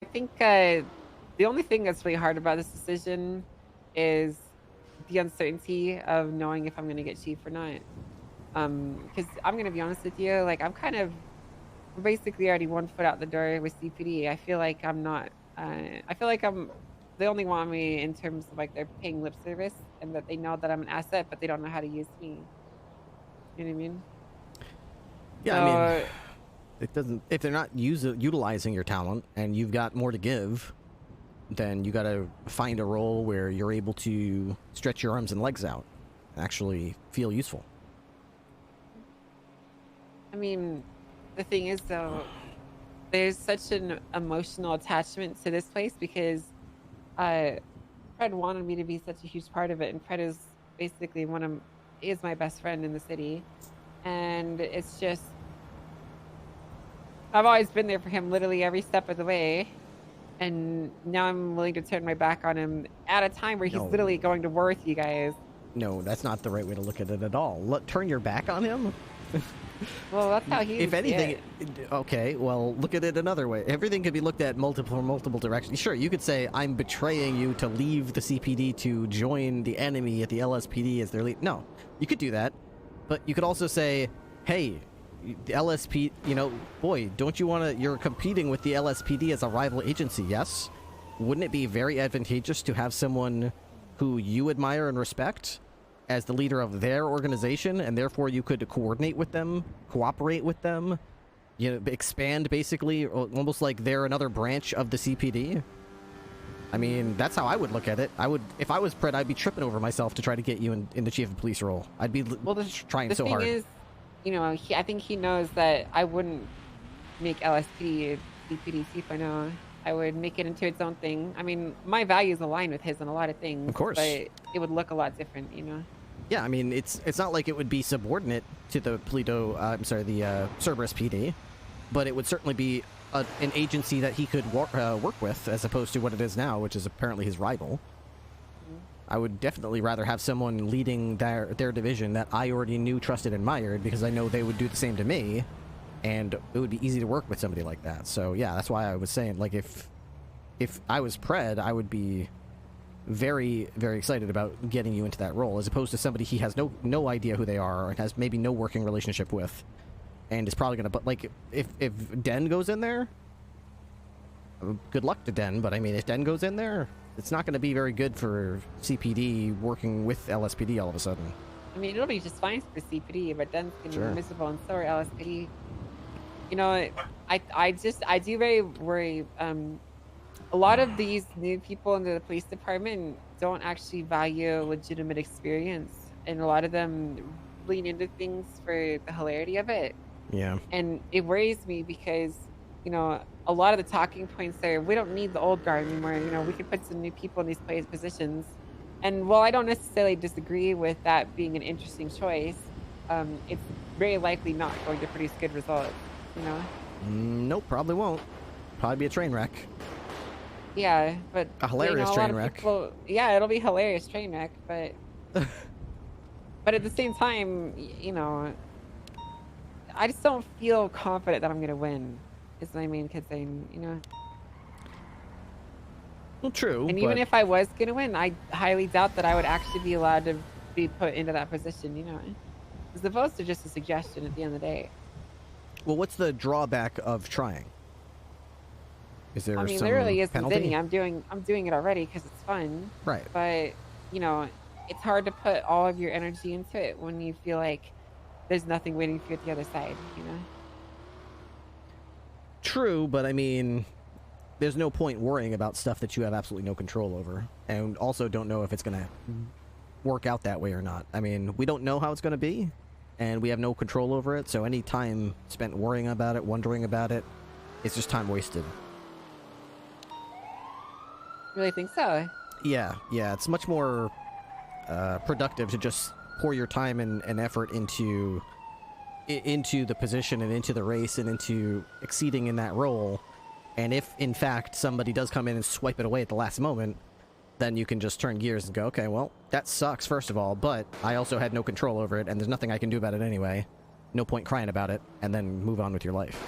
think the only thing that's really hard about this decision is the uncertainty of knowing if I'm going to get chief or not. Because I'm going to be honest with you, like I'm kind of basically already 1 foot out the door with CPD. I feel like I'm not. I feel like I'm. They only want me in terms of like they're paying lip service and that they know that I'm an asset, but they don't know how to use me. You know what I mean? Yeah, I mean, So it doesn't. If they're not utilizing your talent and you've got more to give, then you got to find a role where you're able to stretch your arms and legs out and actually feel useful. I mean, the thing is though, there's such an emotional attachment to this place because uh Fred wanted me to be such a huge part of it, and Fred is basically is my best friend in the city. And it's just I've always been there for him literally every step of the way. And now I'm willing to turn my back on him at a time where he's No. literally going to war with you guys. No, that's not the right way to look at it at all. Turn your back on him? Well, that's how he If anything, okay, well, look at it another way. Everything could be looked at multiple directions. Sure, you could say, I'm betraying you to leave the CPD to join the enemy at the LSPD as their lead. No, you could do that. But you could also say, hey, the LSP, you know, boy, don't you want to, you're competing with the LSPD as a rival agency, yes? Wouldn't it be very advantageous to have someone who you admire and respect as the leader of their organization, and therefore you could coordinate with them, cooperate with them, you know, expand basically, almost like they're another branch of the CPD? I mean, that's how I would look at it. I would, if I was Pred, I'd be tripping over myself to try to get you in the chief of police role. I'd be trying so hard. The thing is, you know, I think he knows that I wouldn't make LSPD CPD chief. I know I would make it into its own thing. I mean, my values align with his on a lot of things. Of course. But it would look a lot different, you know? Yeah, I mean, it's not like it would be subordinate to the the Cerberus PD, but it would certainly be an agency that he could work with, as opposed to what it is now, which is apparently his rival. I would definitely rather have someone leading their division that I already knew, trusted, admired, because I know they would do the same to me, and it would be easy to work with somebody like that. So yeah, that's why I was saying, like, if I was Pred, I would be very, very excited about getting you into that role, as opposed to somebody he has no idea who they are, and has maybe no working relationship with, and is probably gonna, but like, if Den goes in there, good luck to Den, but I mean, if Den goes in there, it's not going to be very good for CPD working with LSPD all of a sudden. I mean, it'll be just fine for CPD, but Den's going to be miserable, and so are LSPD. You know, I do very worry. A lot of these new people in the police department don't actually value legitimate experience, and a lot of them lean into things for the hilarity of it. Yeah. And it worries me because, you know, a lot of the talking points there, we don't need the old guard anymore. You know, we could put some new people in these positions. And while I don't necessarily disagree with that being an interesting choice, it's very likely not going to produce good results, you know? Nope, probably won't. Probably be a train wreck. Yeah, but... A hilarious train wreck. Yeah, it'll be a hilarious train wreck, but... but at the same time, you know, I just don't feel confident that I'm going to win. Is my main concern, you know? Well, true. And even if I was going to win, I highly doubt that I would actually be allowed to be put into that position, you know? Because the votes are just a suggestion at the end of the day. Well, what's the drawback of trying? Is there some there really isn't penalty? any. I'm doing it already because it's fun. Right. But, you know, it's hard to put all of your energy into it when you feel like there's nothing waiting for you at the other side, you know? True, but I mean, there's no point worrying about stuff that you have absolutely no control over, and also don't know if it's going to work out that way or not. I mean, we don't know how it's going to be, and we have no control over it, so any time spent worrying about it, wondering about it, it's just time wasted. Really think so? Yeah, it's much more productive to just pour your time and effort into the position and into the race and into exceeding in that role. And if in fact somebody does come in and swipe it away at the last moment, then you can just turn gears and go, okay, well, that sucks, first of all, but I also had no control over it, and there's nothing I can do about it anyway. No point crying about it, and then move on with your life.